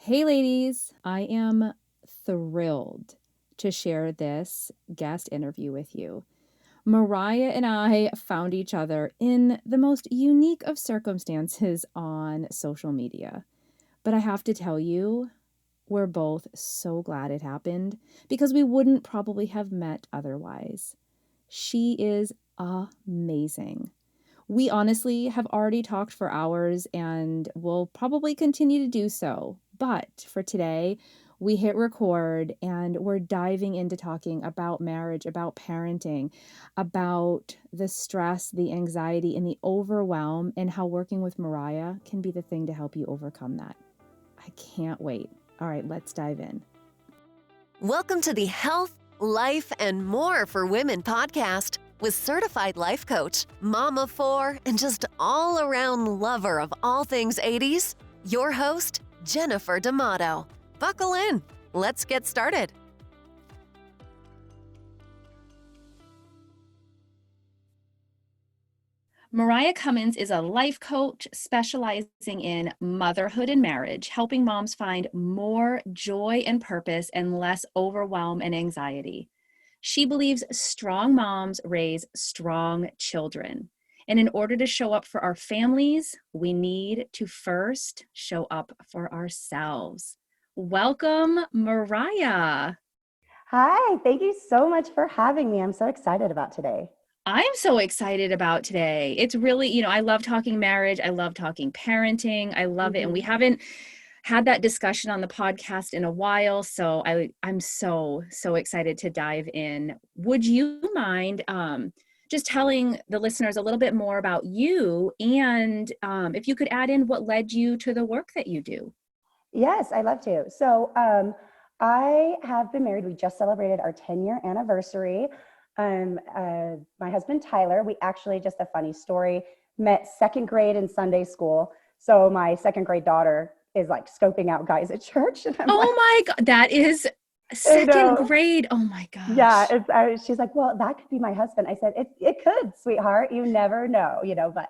Hey, ladies, I am thrilled to share this guest interview with you. Mariah and I found each other in the most unique of circumstances on social media. But I have to tell you, we're both so glad it happened because we wouldn't probably have met otherwise. She is amazing. We honestly have already talked for hours and will probably continue to do so. But for today, we hit record and we're diving into talking about marriage, about parenting, about the stress, the anxiety, and the overwhelm, and how working with Mariah can be the thing to help you overcome that. I can't wait. All right, let's dive in. Welcome to the Health, Life, and More for Women podcast with certified life coach, mom of four, and just all-around lover of all things 80s, your host, Jennifer D'Amato. Buckle in. Let's get started. Marriah Cummins is a life coach specializing in motherhood and marriage, helping moms find more joy and purpose and less overwhelm and anxiety. She believes strong moms raise strong children. And in order to show up for our families, we need to first show up for ourselves. Welcome, Mariah. Hi, thank you so much for having me. I'm so excited about today. I'm so excited about today. It's really, I love talking marriage. I love talking parenting. I love it. And we haven't had that discussion on the podcast in a while. So I'm so excited to dive in. Would you mind just telling the listeners a little bit more about you and if you could add in what led you to the work that you do? Yes, I'd love to. So I have been married. We just celebrated our 10-year anniversary. My husband, Tyler, we actually, just a funny story, met second grade in Sunday school. So my second grade daughter is like scoping out guys at church. And my God, that is second grade. Oh my gosh. Yeah, she's like, well, that could be my husband. I said, it could, sweetheart. You never know, but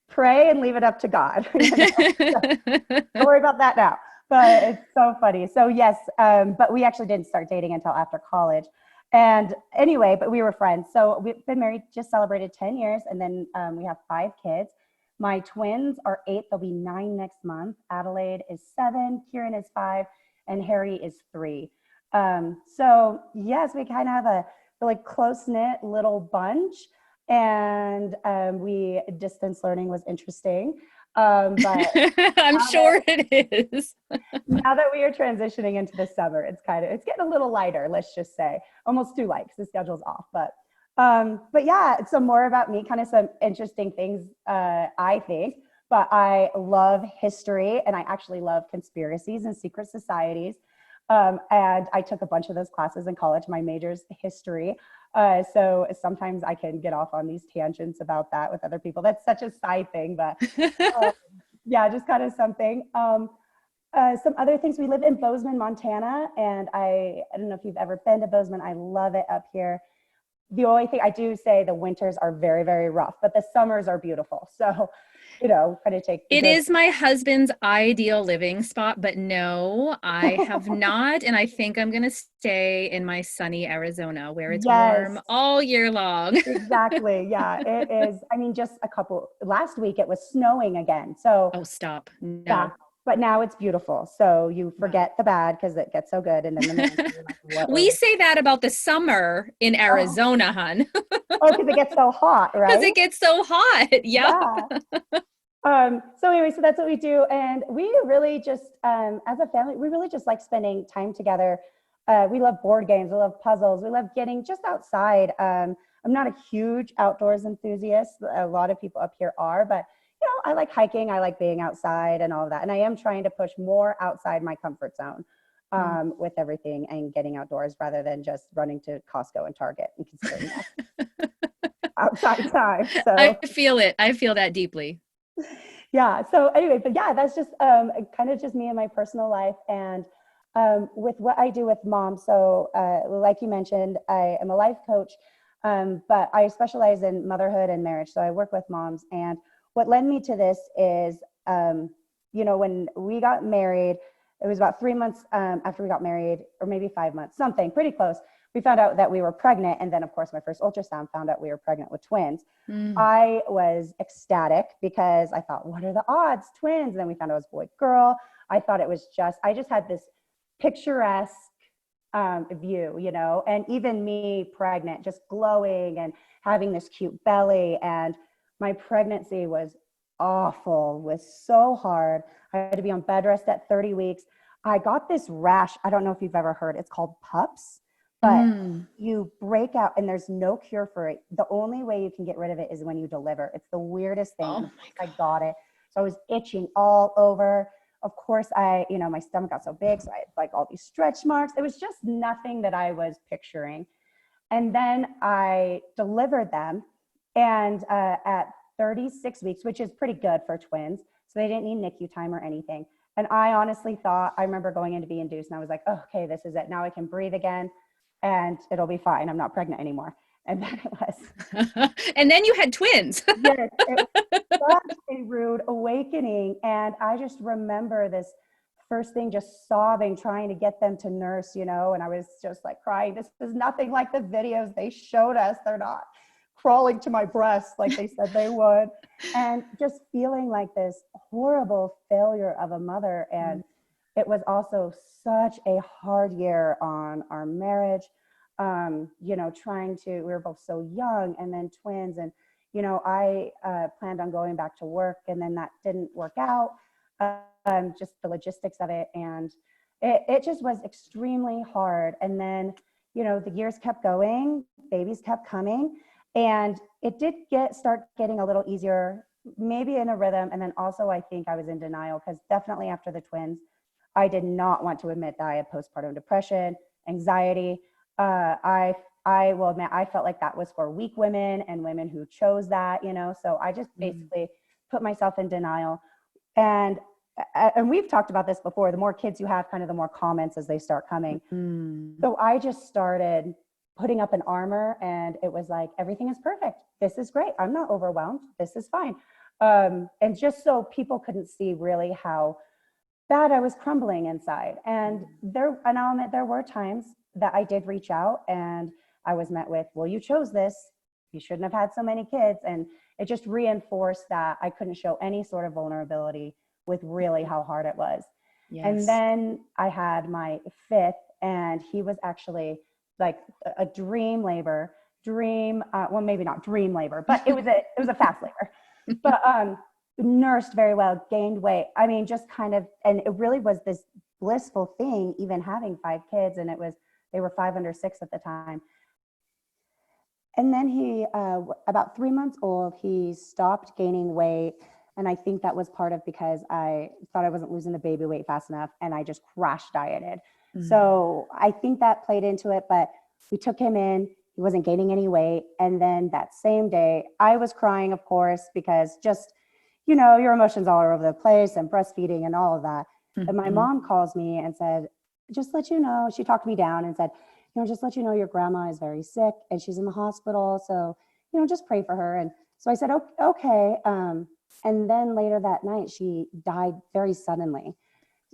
pray and leave it up to God. Don't worry about that now. But it's so funny. So yes, but we actually didn't start dating until after college. And anyway, but we were friends. So we've been married, just celebrated 10 years. And then we have 5 kids. My twins are 8. They'll be 9 next month. Adelaide is 7. Kieran is 5. And Harry is 3. So yes, we kind of have a really close-knit little bunch. And distance learning was interesting. But I'm sure it is. Now that we are transitioning into the summer, it's getting a little lighter, let's just say, almost too light because the schedule's off. But yeah, so more about me, kind of some interesting things, I think. But I love history, and I actually love conspiracies and secret societies. And I took a bunch of those classes in college. My major's history. So sometimes I can get off on these tangents about that with other people. That's such a side thing, but yeah, just kind of something. Some other things, we live in Bozeman, Montana, and I don't know if you've ever been to Bozeman. I love it up here. The only thing I do say, the winters are very, very rough, but the summers are beautiful. So, kind of take it is my husband's ideal living spot, but no, I have not. And I think I'm going to stay in my sunny Arizona where it's warm all year long. Exactly. Yeah, it is. I mean, last week it was snowing again. So, oh, stop. No. Yeah. But now it's beautiful. So you forget the bad because it gets so good. And then like, we say that about the summer in Arizona, hon. Because it gets so hot, right? Because it gets so hot. Yeah. So anyway, so that's what we do. And we really just, as a family, we really just like spending time together. We love board games. We love puzzles. We love getting just outside. I'm not a huge outdoors enthusiast. A lot of people up here are, but I like hiking. I like being outside and all of that. And I am trying to push more outside my comfort zone with everything and getting outdoors rather than just running to Costco and Target and considering that outside time. So I feel it. I feel that deeply. Yeah. So anyway, but yeah, that's just kind of just me and my personal life. And with what I do with moms. So like you mentioned, I am a life coach, but I specialize in motherhood and marriage. So I work with moms. And what led me to this is, when we got married, it was about 3 months after we got married, or maybe 5 months, something pretty close. We found out that we were pregnant. And then, of course, my first ultrasound found out we were pregnant with twins. I was ecstatic because I thought, what are the odds? Twins. And then we found out it was boy, girl. I thought it was I just had this picturesque view, you know, and even me pregnant, just glowing and having this cute belly. And my pregnancy was awful, was so hard. I had to be on bed rest at 30 weeks. I got this rash. I don't know if you've ever heard, it's called PUPS, but you break out and there's no cure for it. The only way you can get rid of it is when you deliver. It's the weirdest thing. Oh I got it. So I was itching all over. Of course, my stomach got so big. So I had like all these stretch marks. It was just nothing that I was picturing. And then I delivered them. And at 36 weeks, which is pretty good for twins, so they didn't need NICU time or anything. And I honestly thought, I remember going in to be induced and I was like, oh, okay, this is it. Now I can breathe again and it'll be fine. I'm not pregnant anymore. And then it was. And then you had twins. Yes, it was such a rude awakening. And I just remember this first thing, just sobbing, trying to get them to nurse, you know, and I was just like crying. This is nothing like the videos they showed us. They're not crawling to my breast like they said they would. And just feeling like this horrible failure of a mother. And it was also such a hard year on our marriage. We were both so young and then twins. And, you know, I planned on going back to work and then that didn't work out. Just the logistics of it. And it just was extremely hard. And then, you know, the years kept going, babies kept coming, and it did start getting a little easier, maybe in a rhythm. And then also I think I was in denial because definitely after the twins, I did not want to admit that I had postpartum depression, anxiety. I will admit, I felt like that was for weak women and women who chose that, you know, so I just basically put myself in denial. And we've talked about this before, the more kids you have, kind of the more comments as they start coming. So I just started putting up an armor and it was like, everything is perfect. This is great. I'm not overwhelmed. This is fine. And just so people couldn't see really how bad I was crumbling inside. And I'll admit, there were times that I did reach out and I was met with, well, you chose this. You shouldn't have had so many kids. And it just reinforced that I couldn't show any sort of vulnerability with really how hard it was. Yes. And then I had my fifth, and he was actually like a dream labor, well, maybe not dream labor, but it was a fast labor, but nursed very well, gained weight. I mean, just kind of, and it really was this blissful thing, even having 5 kids, and they were 5 under 6 at the time. And then he, about 3 months old, he stopped gaining weight. And I think that was part of because I thought I wasn't losing the baby weight fast enough and I just crash dieted. So I think that played into it, but we took him in, he wasn't gaining any weight. And then that same day I was crying, of course, because just, you know, your emotions all over the place and breastfeeding and all of that. And my mom calls me and said, just let you know, she talked me down and said, you know, just let you know your grandma is very sick and she's in the hospital. So, you know, just pray for her. And so I said, okay. And then later that night, she died very suddenly.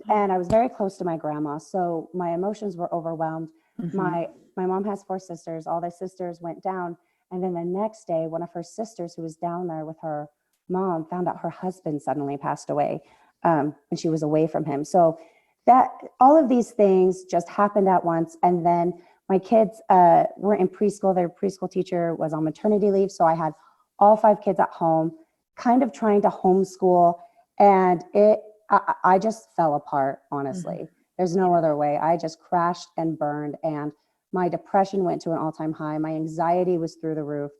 And I was very close to my grandma. So my emotions were overwhelmed. My mom has 4 sisters. All their sisters went down. And then the next day, one of her sisters who was down there with her mom found out her husband suddenly passed away. And she was away from him. So that all of these things just happened at once. And then my kids were in preschool. Their preschool teacher was on maternity leave. So I had all 5 kids at home, kind of trying to homeschool. And I just fell apart, honestly. There's no other way. I just crashed and burned. And my depression went to an all-time high. My anxiety was through the roof.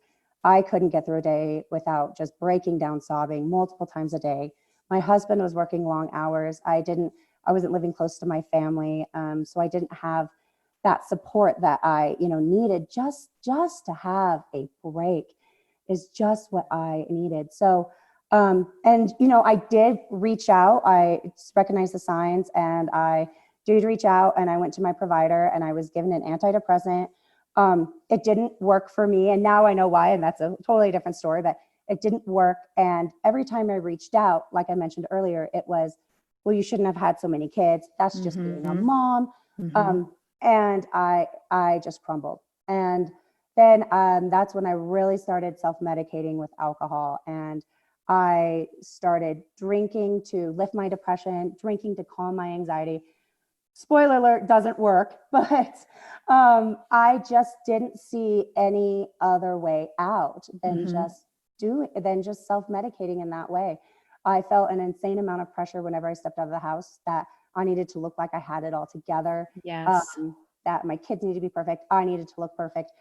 I couldn't get through a day without just breaking down, sobbing multiple times a day. My husband was working long hours. I wasn't living close to my family. So I didn't have that support that I, needed just to have a break is just what I needed. So, I did reach out. I recognized the signs and I did reach out and I went to my provider and I was given an antidepressant. It didn't work for me. And now I know why. And that's a totally different story, but it didn't work. And every time I reached out, like I mentioned earlier, it was well, you shouldn't have had so many kids. That's just being a mom. And I just crumbled. And then that's when I really started self-medicating with alcohol. And I started drinking to lift my depression, drinking to calm my anxiety. Spoiler alert, doesn't work, but I just didn't see any other way out than just self-medicating in that way. I felt an insane amount of pressure whenever I stepped out of the house that I needed to look like I had it all together. Yes. That my kids needed to be perfect. I needed to look perfect,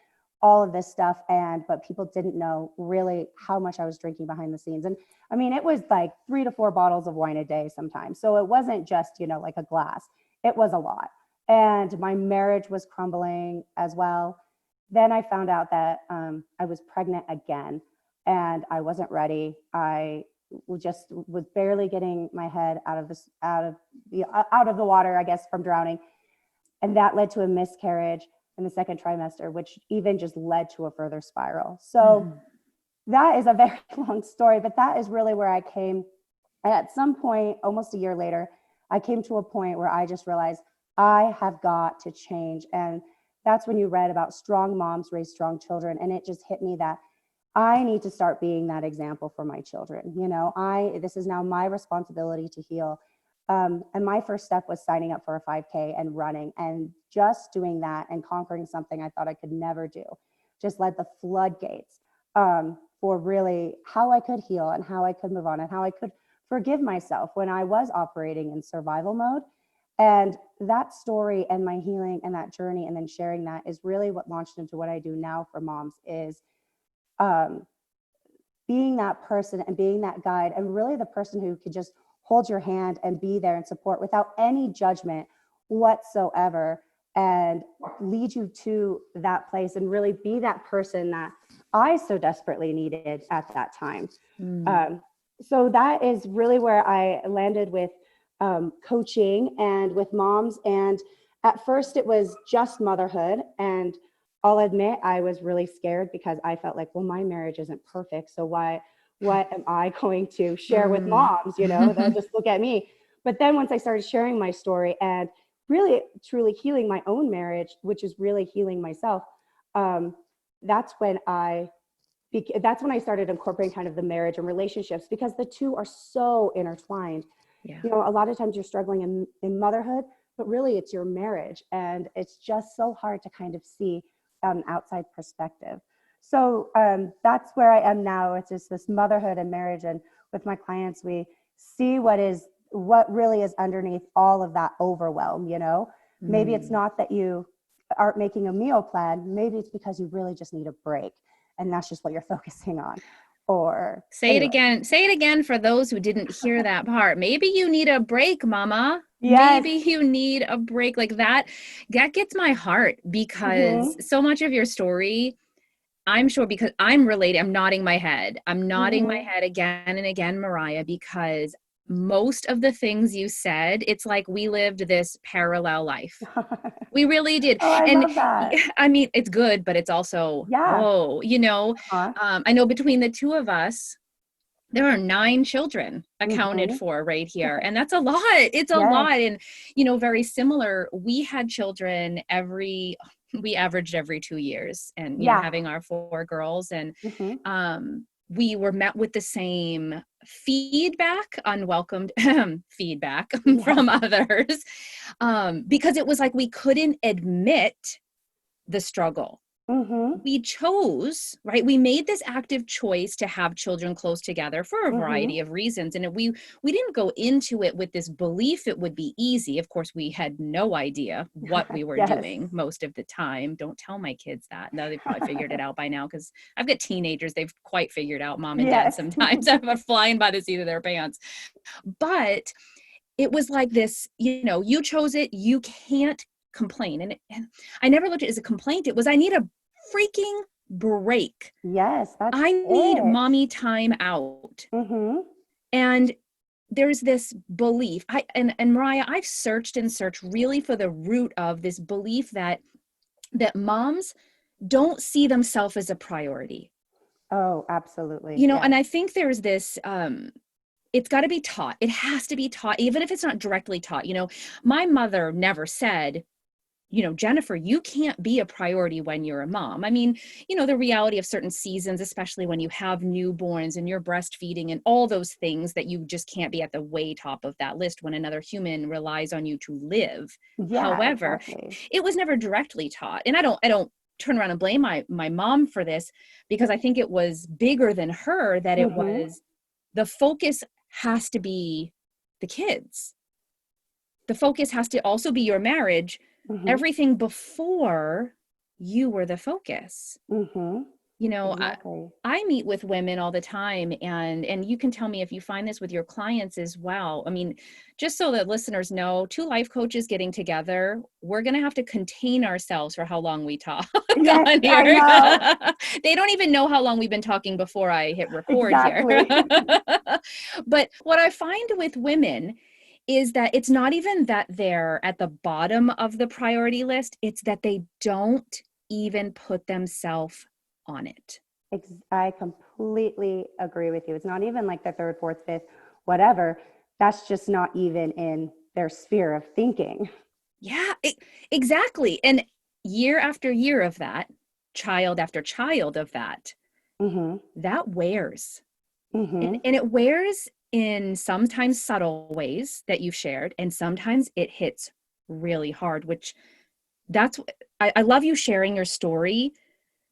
all of this stuff. But people didn't know really how much I was drinking behind the scenes. And I mean, it was like 3 to 4 bottles of wine a day sometimes. So it wasn't just, like a glass. It was a lot. And my marriage was crumbling as well. Then I found out that I was pregnant again and I wasn't ready. I just was barely getting my head out of the water, I guess, from drowning. And that led to a miscarriage in the second trimester, which even just led to a further spiral. So that is a very long story, but that is really where I came. At some point, almost a year later, I came to a point where I just realized I have got to change. And that's when you read about strong moms raise strong children. And it just hit me that I need to start being that example for my children. This is now my responsibility to heal. And my first step was signing up for a 5K and running, and just doing that and conquering something I thought I could never do just led the floodgates for really how I could heal and how I could move on and how I could forgive myself when I was operating in survival mode. And that story and my healing and that journey and then sharing that is really what launched into what I do now for moms, is being that person and being that guide, and really the person who could just hold your hand and be there and support without any judgment whatsoever, and lead you to that place and really be that person that I so desperately needed at that time. So that is really where I landed with coaching and with moms. And at first it was just motherhood. And I'll admit I was really scared because I felt like, well, my marriage isn't perfect. So what am I going to share with moms? They'll just look at me. But then once I started sharing my story and really truly healing my own marriage, which is really healing myself, that's when I started incorporating kind of the marriage and relationships, because the two are so intertwined. Yeah. A lot of times you're struggling in motherhood, but really it's your marriage. And it's just so hard to kind of see an outside perspective. So that's where I am now. It's just this motherhood and marriage. And with my clients, we see what really is underneath all of that overwhelm. Maybe it's not that you aren't making a meal plan. Maybe it's because you really just need a break. And that's just what you're focusing on. Or Say it again for those who didn't hear that part. Maybe you need a break, mama. Yes. Maybe you need a break. Like that gets my heart, because so much of your story, I'm sure, because I'm related, I'm nodding my head. I'm nodding my head again and again, Marriah, because most of the things you said, it's like we lived this parallel life. We really did. Oh, I love that. I mean, it's good, but it's also, whoa, I know between the two of us, there are 9 children accounted for right here. And that's a lot. It's a lot. And, very similar. We had children we averaged every 2 years, and, having our 4 girls, and, we were met with the same feedback, unwelcomed feedback from others, because it was like we couldn't admit the struggle. We chose, right? We made this active choice to have children close together for a variety of reasons. And we didn't go into it with this belief it would be easy. Of course, we had no idea what we were doing most of the time. Don't tell my kids that. No, they probably figured it out by now, because I've got teenagers. They've quite figured out mom and dad sometimes. I'm flying by the seat of their pants. But it was like this, you chose it. You can't complain. And I never looked at it as a complaint. It was, I need a freaking break. Yes, I need mommy time out. And there's this belief. And Marriah, I've searched and searched really for the root of this belief that moms don't see themselves as a priority. Oh, absolutely. And I think there's this it's got to be taught. It has to be taught, even if it's not directly taught. My mother never said, Jennifer, you can't be a priority when you're a mom. I mean, the reality of certain seasons, especially when you have newborns and you're breastfeeding and all those things, that you just can't be at the way top of that list when another human relies on you to live. Yeah, However, exactly. it was never directly taught. And I don't turn around and blame my mom for this, because I think it was bigger than her, that it Mm-hmm. was, the focus has to be the kids. The focus has to also be your marriage. Mm-hmm. Everything before you were the focus. Mm-hmm. You know, I, Exactly. I meet with women all the time, and you can tell me if you find this with your clients as well. I mean, just so that listeners know, two life coaches getting together, we're going to have to contain ourselves for how long we talk Yes, on I here. know. They don't even know how long we've been talking before I hit record here. Exactly. But what I find with women is that it's not even that they're at the bottom of the priority list, it's that they don't even put themselves on it. I completely agree with you. It's not even like the third, fourth, fifth, whatever. That's just not even in their sphere of thinking. Yeah, exactly. And year after year of that, child after child of that, Mm-hmm. that wears. Mm-hmm. And it wears in sometimes subtle ways that you've shared, and sometimes it hits really hard, which that's, I love you sharing your story,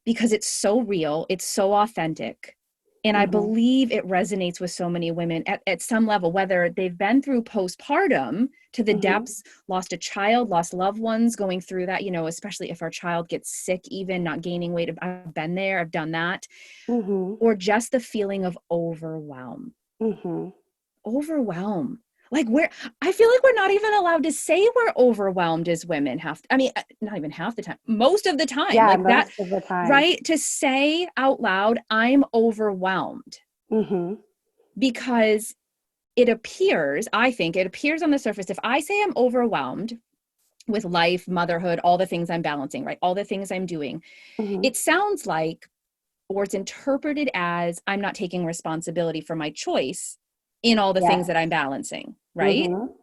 because it's so real, it's so authentic. And I Mm-hmm. believe it resonates with so many women at some level, whether they've been through postpartum to the Mm-hmm. depths, lost a child, lost loved ones, going through that, especially if our child gets sick, even not gaining weight. I've been there, I've done that. Mm-hmm. Or just the feeling of overwhelm. Mm-hmm. Overwhelm. Like, I feel like we're not even allowed to say we're overwhelmed as women not even half the time, most of the time, Yeah, like that, most of the time. right? To say out loud, I'm overwhelmed, Mm-hmm. because I think it appears on the surface. If I say I'm overwhelmed with life, motherhood, all the things I'm balancing, right? All the things I'm doing, Mm-hmm. it sounds like, or it's interpreted as, I'm not taking responsibility for my choice in all the things Yes. that I'm balancing, right? Mm-hmm.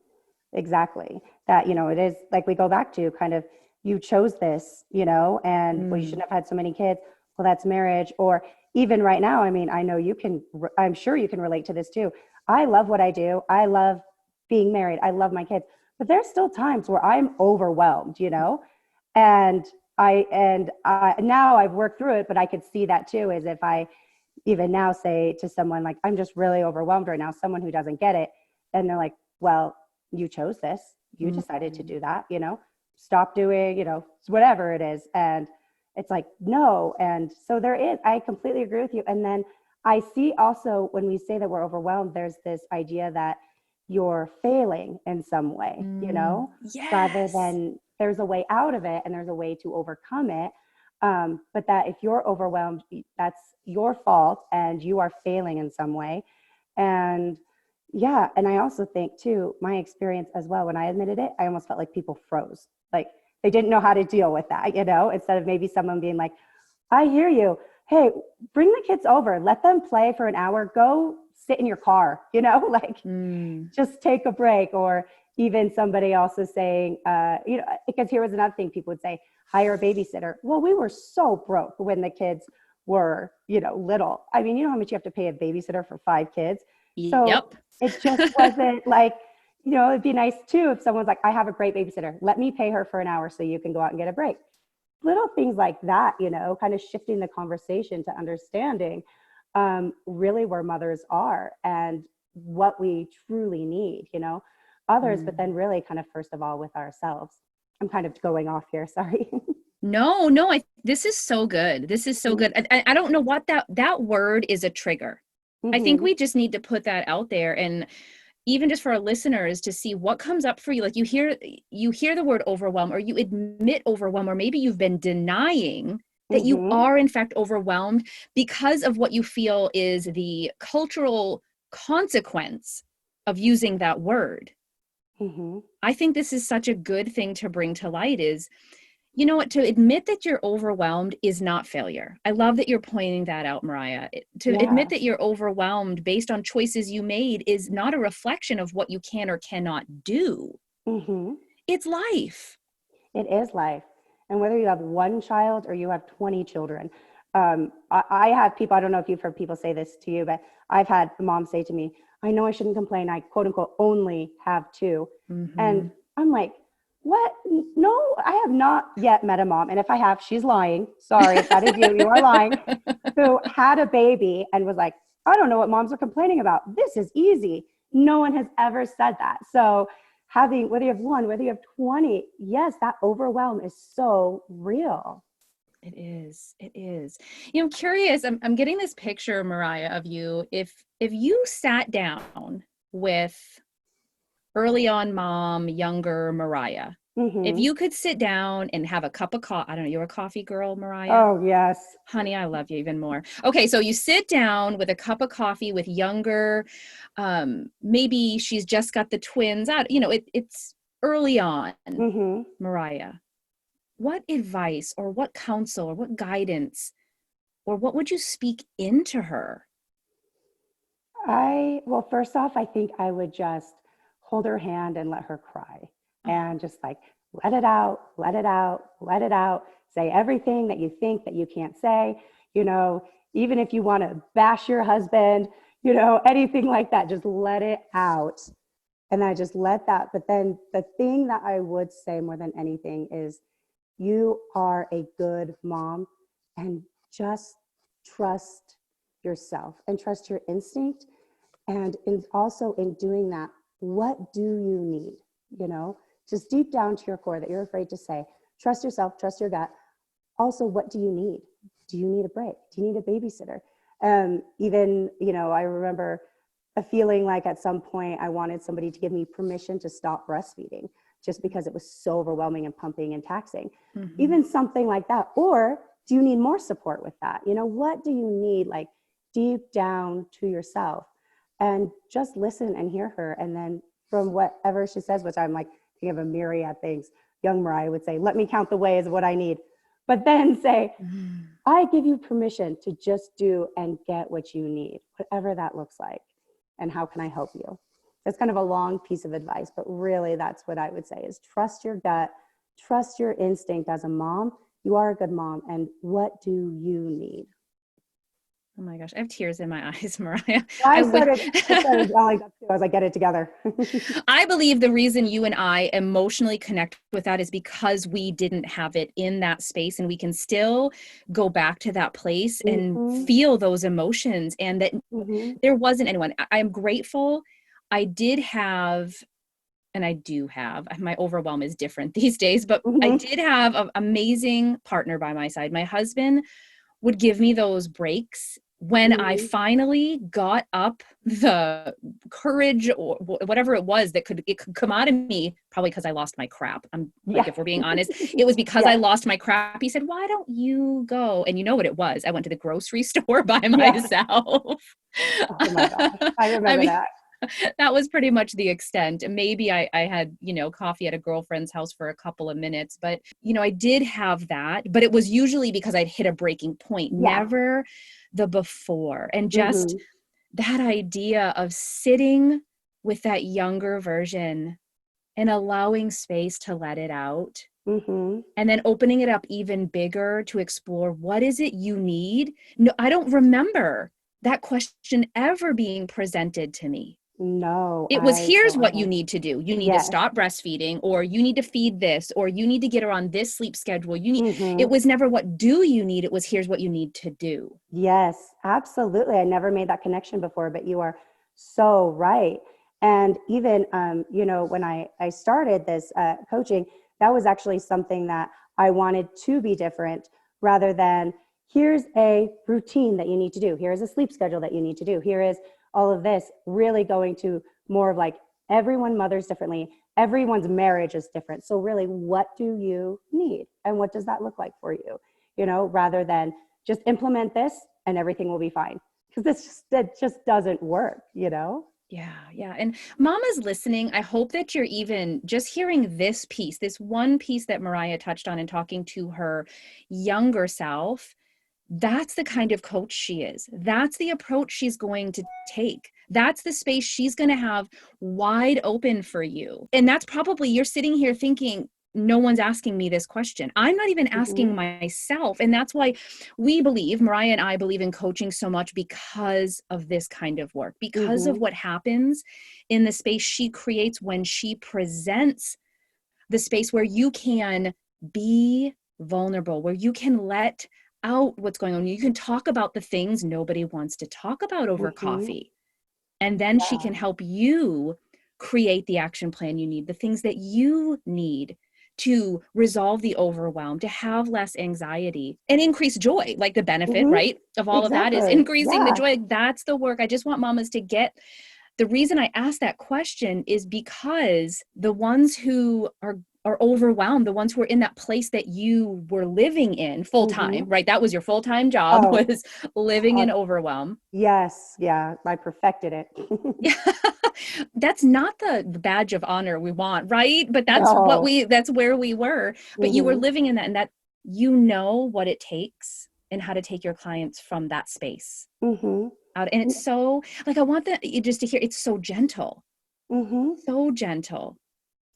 Exactly. That, it is like we go back to kind of, you chose this, and well, you Mm. shouldn't have had so many kids. Well, that's marriage. Or even right now, I mean, I know I'm sure you can relate to this too. I love what I do. I love being married. I love my kids, but there's still times where I'm overwhelmed, and now I've worked through it, but I could see that too, is if I even now say to someone like, I'm just really overwhelmed right now, someone who doesn't get it, and they're like, well, you chose this, you decided to Mm. do that, stop doing, whatever it is. And it's like, no. And so I completely agree with you. And then I see also, when we say that we're overwhelmed, there's this idea that you're failing in some way, Mm. rather Yes. than there's a way out of it and there's a way to overcome it. But that if you're overwhelmed, that's your fault and you are failing in some way. And yeah, and I also think too, my experience as well, when I admitted it, I almost felt like people froze. Like they didn't know how to deal with that, instead of maybe someone being like, I hear you. Hey, bring the kids over, let them play for an hour, go sit in your car, like Mm. just take a break. Or even somebody also saying, because here was another thing people would say, hire a babysitter. Well, we were so broke when the kids were, little. I mean, you know how much you have to pay a babysitter for 5 kids? So Yep. it just wasn't like, it'd be nice too if someone's like, I have a great babysitter. Let me pay her for an hour so you can go out and get a break. Little things like that, kind of shifting the conversation to understanding really where mothers are and what we truly need, others, but then Mm. really kind of first of all with ourselves. I'm kind of going off here. Sorry. No, this is so good. This is so good. I don't know what that word is, a trigger. I think Mm-hmm. we just need to put that out there, and even just for our listeners to see what comes up for you. Like, you hear the word overwhelm, or you admit overwhelm, or maybe you've been denying that you Mm-hmm. are in fact overwhelmed because of what you feel is the cultural consequence of using that word. Mm-hmm. I think this is such a good thing to bring to light, is You know what? To admit that you're overwhelmed is not failure. I love that you're pointing that out, Marriah. To Yeah. admit that you're overwhelmed based on choices you made is not a reflection of what you can or cannot do. Hmm. It's life. It is life. And whether you have one child or you have 20 children, I have people, I don't know if you've heard people say this to you, but I've had moms say to me, I know I shouldn't complain. I quote unquote only have two. And Mm-hmm. I'm like, what? No, I have not yet met a mom. And if I have, she's lying. Sorry, if that is you, you are lying. Who had a baby and was like, I don't know what moms are complaining about. This is easy. No one has ever said that. So having, whether you have one, whether you have 20, yes, that overwhelm is so real. It is. It is. You know, I'm curious. I'm getting this picture, Marriah, of you. If you sat down with early on mom, younger Marriah, if Hmm. you could sit down and have a cup of coffee, I don't know, you're a coffee girl, Marriah? Oh, yes. Honey, I love you even more. Okay, so you sit down with a cup of coffee with younger, maybe she's just got the twins out, it's early on, Hmm. Marriah. What advice or what counsel or what guidance or what would you speak into her? Well, first off, I think I would just hold her hand and let her cry Oh, and just like, let it out, let it out, let it out. Say everything that you think that you can't say, you know, even if you want to bash your husband, anything like that, just let it out. And I just let that. But then the thing that I would say more than anything is you are a good mom, and just trust yourself and trust your instinct. And also in doing that, what do you need? Just deep down to your core that you're afraid to say, trust yourself, trust your gut. Also, what do you need? Do you need a break? Do you need a babysitter? Even, I remember a feeling like at some point I wanted somebody to give me permission to stop breastfeeding just because it was so overwhelming and pumping and taxing. mm-hmm. Even something like that. Or do you need more support with that? What do you need, like deep down to yourself? And just listen and hear her. And then from whatever she says, which I'm like, think of a myriad things, young Marriah would say, let me count the ways of what I need. But then say, Mm. I give you permission to just do and get what you need, whatever that looks like. And how can I help you? That's kind of a long piece of advice, but really that's what I would say is trust your gut, trust your instinct as a mom. You are a good mom. And what do you need? Oh my gosh, I have tears in my eyes, Marriah. I I would. started, I started yelling up too. I was like, get it together. I believe the reason you and I emotionally connect with that is because we didn't have it in that space, and we can still go back to that place and Mm-hmm. feel those emotions, and that Mm-hmm. there wasn't anyone. I'm grateful. I did have, and I do have, my overwhelm is different these days, but I Mm-hmm. did have an amazing partner by my side. My husband would give me those breaks when I Mm-hmm. finally got up the courage or whatever it could come out of me, probably because I lost my crap. I'm like, Yeah. if we're being honest, it was because I Yes. lost my crap. He said, why don't you go? And you know what it was? I went to the grocery store by Yeah. myself. Oh my gosh. I I remember mean, that. that was pretty much the extent. Maybe I had, coffee at a girlfriend's house for a couple of minutes, but, I did have that, but it was usually because I'd hit a breaking point, Yeah. never the before. And just Mm-hmm. that idea of sitting with that younger version and allowing space to let it out. Mm-hmm. And then opening it up even bigger to explore, what is it you need? No, I don't remember that question ever being presented to me. No, It was, I here's don't what you either. need to do. You need to Yes. stop breastfeeding, or you need to feed this, or you need to get her on this sleep schedule. It Mm-hmm. was never what do you need? It was, here's what you need to do. Yes, absolutely. I never made that connection before, but you are so right. And even, when I started this coaching, that was actually something that I wanted to be different rather than here's a routine that you need to do. Here is a sleep schedule that you need to do. Here is all of this, really going to more of like everyone mothers differently. Everyone's marriage is different. So really, what do you need? And what does that look like for you? Rather than just implement this and everything will be fine. Because it just doesn't work. Yeah, yeah. And mamas listening, I hope that you're even just hearing this piece, this one piece that Marriah touched on in talking to her younger self. That's the kind of coach she is. That's the approach she's going to take. That's the space she's going to have wide open for you. And that's probably, you're sitting here thinking, no one's asking me this question. I'm not even Mm-hmm. asking myself. And that's why we believe, Marriah and I believe in coaching so much, because of this kind of work, because of Mm-hmm. what happens in the space she creates when she presents the space where you can be vulnerable, where you can let out what's going on. You can talk about the things nobody wants to talk about over Mm-hmm. coffee. And then she can help you create the action plan you need, the things that you need to resolve the overwhelm, to have less anxiety and increase joy. Like the benefit, Mm-hmm. right, of all of that is Exactly. increasing the Yeah. joy. Like that's the work. I just want mamas to get. The reason I asked that question is because the ones who are overwhelmed, the ones who are in that place that you were living in full Mm-hmm. time, right? That was your full-time job, Oh, was living uh, in overwhelm. yes. Yeah. I perfected it. Yeah. That's not the badge of honor we want, right? But No. that's where we were. But you were Mm-hmm. living in that, and that you know what it takes and how to take your clients from that space Mm-hmm. out. And it's so like, I want that you just to hear, it's so gentle, Mm-hmm. so gentle.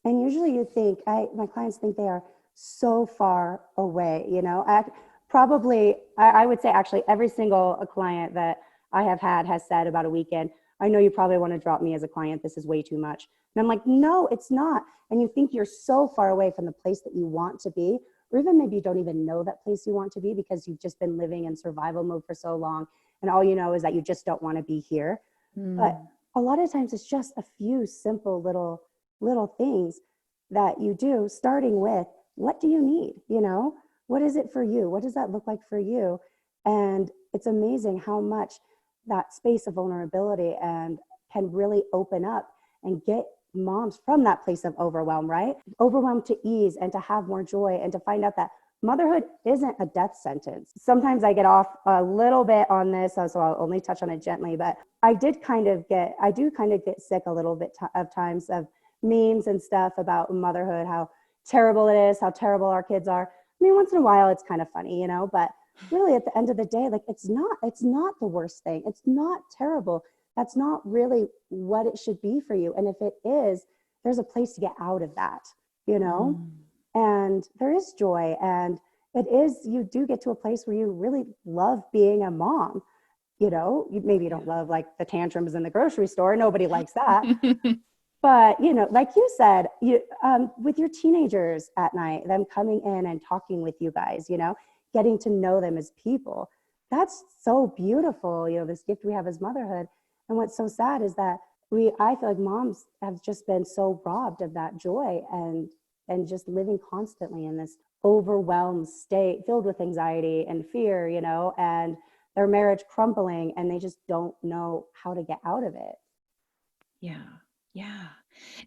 And usually you think, my clients think they are so far away, you know. I would say actually every single client that I have had has said about a weekend, I know you probably want to drop me as a client. This is way too much. And I'm like, no, it's not. And you think you're so far away from the place that you want to be, or even maybe you don't even know that place you want to be because you've just been living in survival mode for so long. And all you know is that you just don't want to be here. But Mm, a lot of times it's just a few simple little things that you do, starting with what do you need, you know, what is it for you, what does that look like for you? And it's amazing how much that space of vulnerability and can really open up and get moms from that place of overwhelm, right? Overwhelm to ease and to have more joy and to find out that motherhood isn't a death sentence. Sometimes I get off a little bit on this, so I'll only touch on it gently, but I do kind of get sick a little bit of times of memes and stuff about motherhood, how terrible it is, how terrible our kids are. I mean, once in a while it's kind of funny, you know, but really at the end of the day, like it's not the worst thing. It's not terrible. That's not really what it should be for you. And if it is, there's a place to get out of that, you know? mm, And there is joy, and it is, you do get to a place where you really love being a mom. You know, maybe you don't love like the tantrums in the grocery store, nobody likes that, yeah. but you know, like you said, with your teenagers at night, them coming in and talking with you guys, you know, getting to know them as people, that's so beautiful, you know, this gift we have as motherhood. And what's so sad is that I feel like moms have just been so robbed of that joy, and just living constantly in this overwhelmed state filled with anxiety and fear, you know, and their marriage crumbling, and they just don't know how to get out of it. Yeah. Yeah.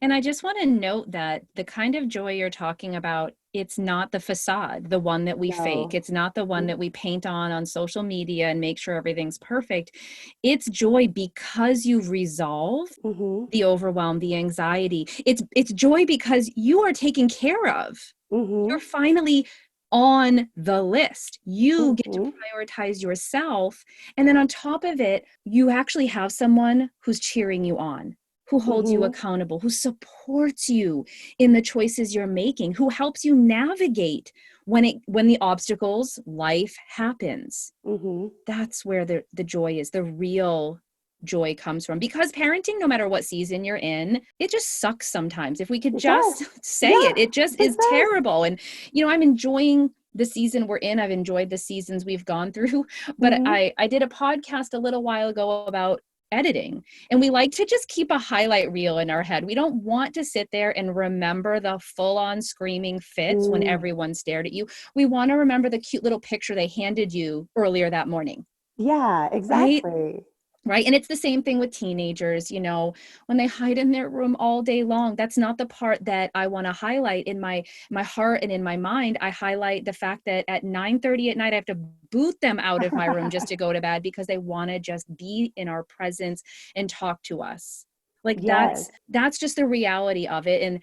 And I just want to note that the kind of joy you're talking about, it's not the facade, the one that we fake. No. It's not the one that we paint on social media and make sure everything's perfect. It's joy because you resolve Mm-hmm. the overwhelm, the anxiety. It's joy because you are taken care of. Mm-hmm. You're finally on the list. You get to Mm-hmm. prioritize yourself. And then on top of it, you actually have someone who's cheering you on, who holds you Mm-hmm. accountable, who supports you in the choices you're making, who helps you navigate when the obstacles life happens. Mm-hmm. That's where the joy is, the real joy comes from. Because parenting, no matter what season you're in, it just sucks sometimes. If we could It does. just say Yeah, it, it just it is does. terrible. And I'm enjoying the season we're in. I've enjoyed the seasons we've gone through. But Mm-hmm. I did a podcast a little while ago about editing, and we like to just keep a highlight reel in our head. We don't want to sit there and remember the full-on screaming fits when Mm. everyone stared at you. We want to remember the cute little picture they handed you earlier that morning, Yeah, right? exactly. Right. And it's the same thing with teenagers, when they hide in their room all day long. That's not the part that I want to highlight in my heart and in my mind. I highlight the fact that at 9:30 at night, I have to boot them out of my room just to go to bed because they want to just be in our presence and talk to us. Like Yes. that's just the reality of it. And,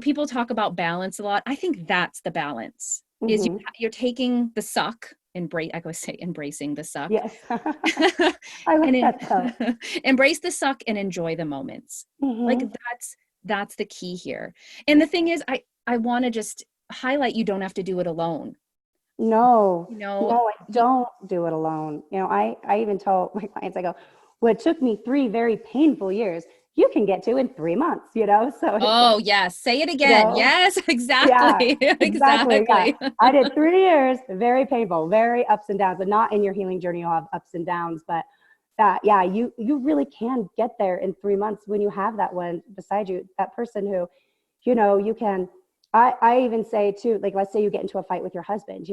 people talk about balance a lot. I think that's the balance is Hmm. you're taking the suck, I always say embracing the suck Yes. I and like that though. embrace the suck and enjoy the moments. Like Hmm. that's the key here. And the thing is, I want to just highlight, you don't have to do it alone. No, You know, no, I don't do it alone. I even tell my clients, I go, well, it took me 3 very painful years. You can get to in 3 months. So it's like, oh yes, say it you again. know, Yes, yeah, exactly. exactly. Yeah. Exactly. I did 3 years, very painful, very ups and downs, but not in your healing journey. You'll have ups and downs, but that, yeah, you really can get there in 3 months when you have that one beside you, that person who, you can, I even say too, like, let's say you get into a fight with your husband,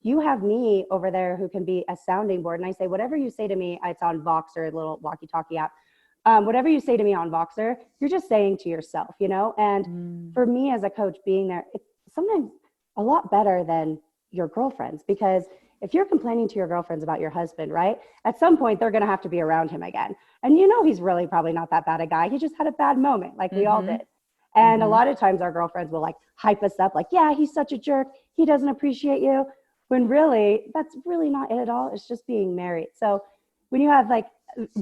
you have me over there who can be a sounding board. And I say, whatever you say to me, it's on Voxer, a little walkie-talkie app. Whatever you say to me on Voxer, you're just saying to yourself, and Mm. for me as a coach, being there, it's sometimes a lot better than your girlfriends, because if you're complaining to your girlfriends about your husband, right, at some point they're going to have to be around him again. And he's really probably not that bad a guy. He just had a bad moment, like we all Mm-hmm. did. And a Mm-hmm. lot of times our girlfriends will like hype us up, like, yeah, he's such a jerk, he doesn't appreciate you, when really that's really not it at all. It's just being married. So when you have like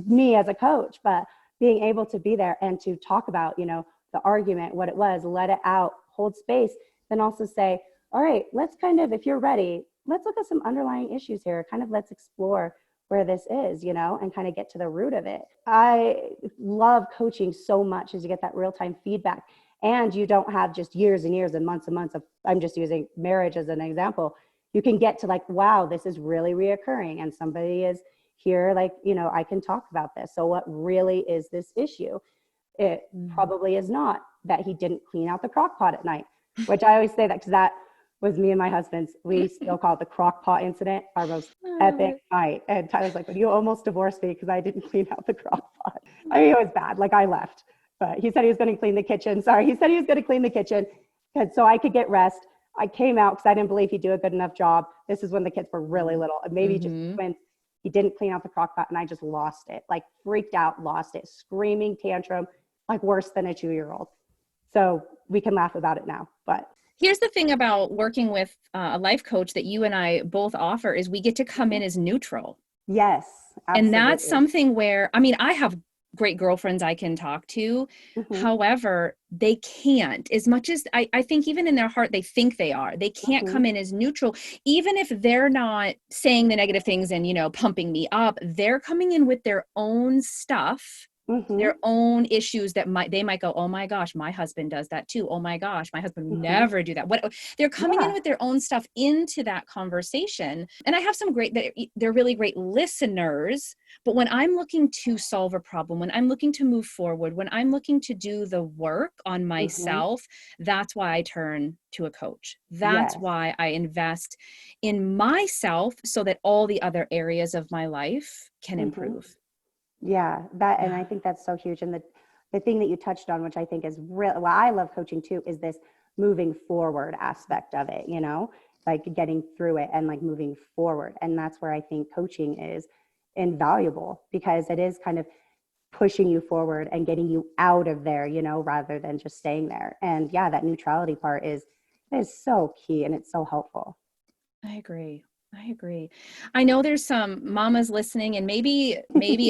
me as a coach, but being able to be there and to talk about, the argument, what it was, let it out, hold space, then also say, all right, let's kind of, if you're ready, let's look at some underlying issues here. Kind of let's explore where this is, and kind of get to the root of it. I love coaching so much, as you get that real-time feedback, and you don't have just years and years and months of, I'm just using marriage as an example. You can get to like, wow, this is really reoccurring, and somebody is here, like, I can talk about this. So what really is this issue? It Mm. probably is not that he didn't clean out the crock pot at night, which I always say that because that was me and my husband's. We still call it the crock pot incident, our most I love epic it. night. And Tyler's like, well, you almost divorced me because I didn't clean out the crock pot. I mean, it was bad. Like, I left, but he said he was going to clean the kitchen. Sorry. He said he was going to clean the kitchen so I could get rest. I came out because I didn't believe he'd do a good enough job. This is when the kids were really little, and maybe just Mm-hmm. twins. He didn't clean out the crock pot, and I just lost it, like freaked out, lost it, screaming tantrum, like worse than a 2-year-old. So we can laugh about it now, but Here's the thing about working with a life coach that you and I both offer is we get to come in as neutral. yes, And that's absolutely. something where, I mean, I have great girlfriends I can talk to. Mm-hmm, However, they can't, as much as I think even in their heart, they think they are. They can't mm-hmm, come in as neutral, even if they're not saying the negative things and, pumping me up. They're coming in with their own stuff, mm-hmm, their own issues that they might go, oh my gosh, my husband does that too. Oh my gosh, my husband would mm-hmm. never do that. What they're coming in Yeah. with their own stuff into that conversation. And I have some they're really great listeners. But when I'm looking to solve a problem, when I'm looking to move forward, when I'm looking to do the work on Mm-hmm. myself, that's why I turn to a coach. That's Yes. why I invest in myself so that all the other areas of my life can Mm-hmm. improve. Yeah, that, and I Yeah. think that's so huge. And the thing that you touched on, which I think is real, well, I love coaching too, is this moving forward aspect of it, like getting through it and like moving forward. And that's where I think coaching is invaluable, because it is kind of pushing you forward and getting you out of there, rather than just staying there. And yeah, that neutrality part is so key, and it's so helpful. I agree. I agree. I know there's some mamas listening, and maybe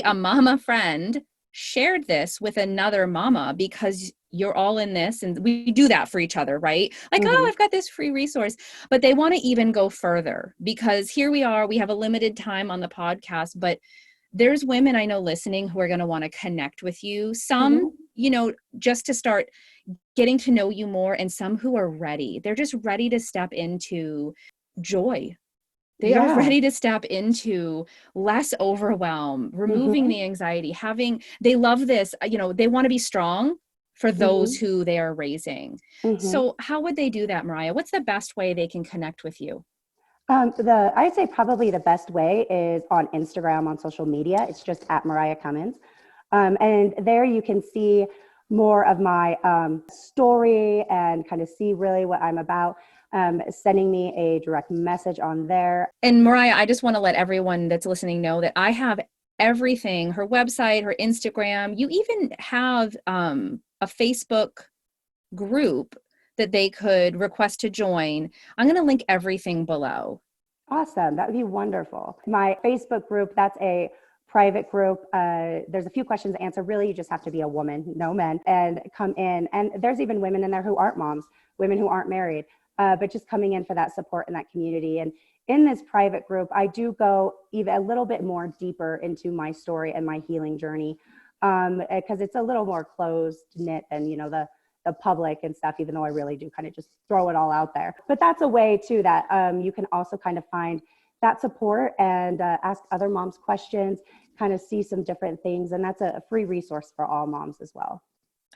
a mama friend shared this with another mama, because you're all in this and we do that for each other, right? Like, oh, Mm-hmm. I've got this free resource, but they want to even go further, because here we are, we have a limited time on the podcast, but there's women I know listening who are going to want to connect with you. Mm-hmm. Some, just to start getting to know you more, and some who are ready. They're just ready to step into joy. They are Yeah. ready to step into less overwhelm, removing Mm-hmm. the anxiety, they love this, they want to be strong for those Mm-hmm. who they are raising. Mm-hmm. So how would they do that, Marriah? What's the best way they can connect with you? I'd say probably the best way is on Instagram, on social media. It's just at Marriah Cummins. And there you can see more of my story and kind of see really what I'm about. Sending me a direct message on there. And Marriah, I just want to let everyone that's listening know that I have everything, her website, her Instagram. You even have a Facebook group that they could request to join. I'm going to link everything below. Awesome. That would be wonderful. My Facebook group, that's a private group. There's a few questions to answer. Really, you just have to be a woman, no men, and come in. And there's even women in there who aren't moms, women who aren't married, but just coming in for that support in that community. And in this private group, I do go even a little bit more deeper into my story and my healing journey, because it's a little more closed knit than, the public and stuff, even though I really do kind of just throw it all out there. But that's a way too that you can also kind of find that support and ask other moms questions, kind of see some different things. And that's a free resource for all moms as well.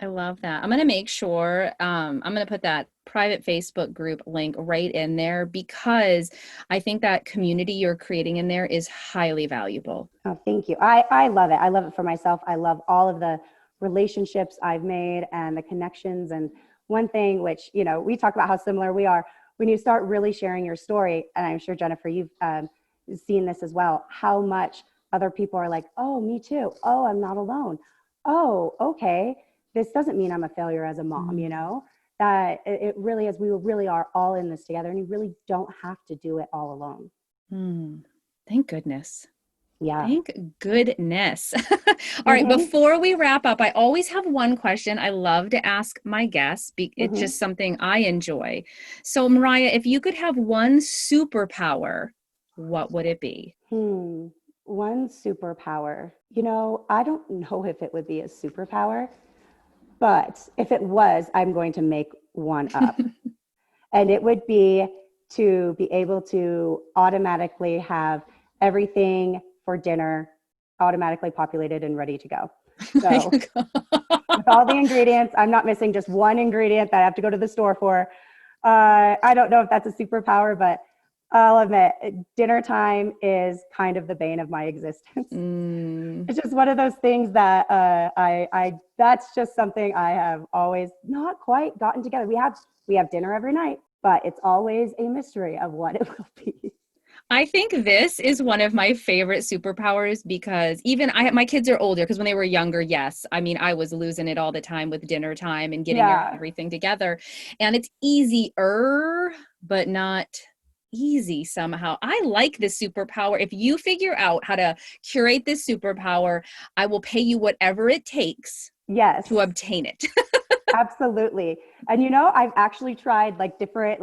I love that. I'm going to make sure I'm going to put that private Facebook group link right in there, because I think that community you're creating in there is highly valuable. Oh, thank you. I love it. I love it for myself. I love all of the relationships I've made and the connections. And one thing which, we talk about how similar we are, when you start really sharing your story, and I'm sure, Jennifer, you've seen this as well, how much other people are like, oh, me too. Oh, I'm not alone. Oh, okay. This doesn't mean I'm a failure as a mom, that it really is. We really are all in this together, and you really don't have to do it all alone. Thank goodness. Yeah. Thank goodness. All right. Before we wrap up, I always have one question I love to ask my guests. It's just something I enjoy. So, Marriah, if you could have one superpower, what would it be? One superpower. I don't know if it would be a superpower, but if it was, I'm going to make one up. And it would be to be able to automatically have everything for dinner automatically populated and ready to go. So with all the ingredients, I'm not missing just one ingredient that I have to go to the store for. I don't know if that's a superpower, but I'll admit dinner time is kind of the bane of my existence. It's just one of those things that that's just something I have always not quite gotten together. We have dinner every night, but it's always a mystery of what it will be. I think this is one of my favorite superpowers, because even my kids are older, because when they were younger, yes, I mean, I was losing it all the time with dinner time and getting everything together. And it's easier, but not easy somehow. I like this superpower. If you figure out how to curate this superpower, I will pay you whatever it takes to obtain it. Absolutely. And I've actually tried different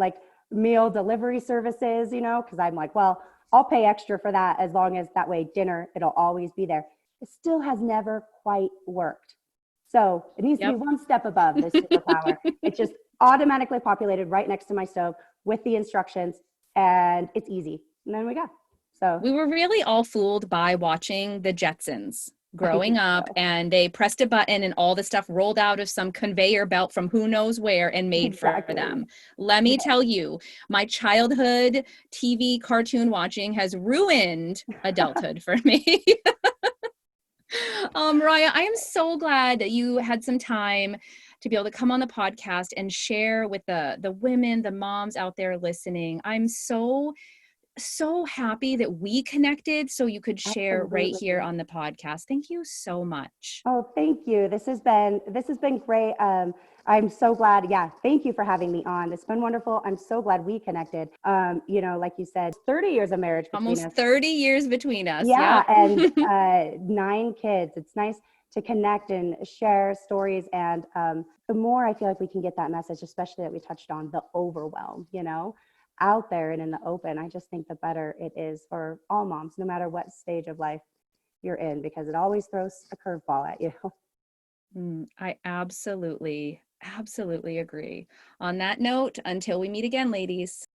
meal delivery services, because I'm like, well, I'll pay extra for that as long as that way dinner, it'll always be there. It still has never quite worked. So it needs to be one step above this superpower. It's just automatically populated right next to my stove with the instructions, and it's easy. And then we go. So we were really all fooled by watching the Jetsons growing up, and they pressed a button and all the stuff rolled out of some conveyor belt from who knows where and made for them. Let me tell you, my childhood TV cartoon watching has ruined adulthood for me. Marriah, I am so glad that you had some time to be able to come on the podcast and share with the women, the moms out there listening. I'm so happy that we connected so you could share right here on the podcast. Thank you so much. Oh, thank you. This has been great. I'm so glad. Yeah. Thank you for having me on. It's been wonderful. I'm so glad we connected. Like you said, 30 years of marriage between us. Almost 30 years between us. Yeah. And 9 kids. It's nice to connect and share stories. And the more I feel like we can get that message, especially that we touched on the overwhelm, out there and in the open, I just think the better it is for all moms, no matter what stage of life you're in, because it always throws a curveball at you. I absolutely agree. On that note, until we meet again, ladies.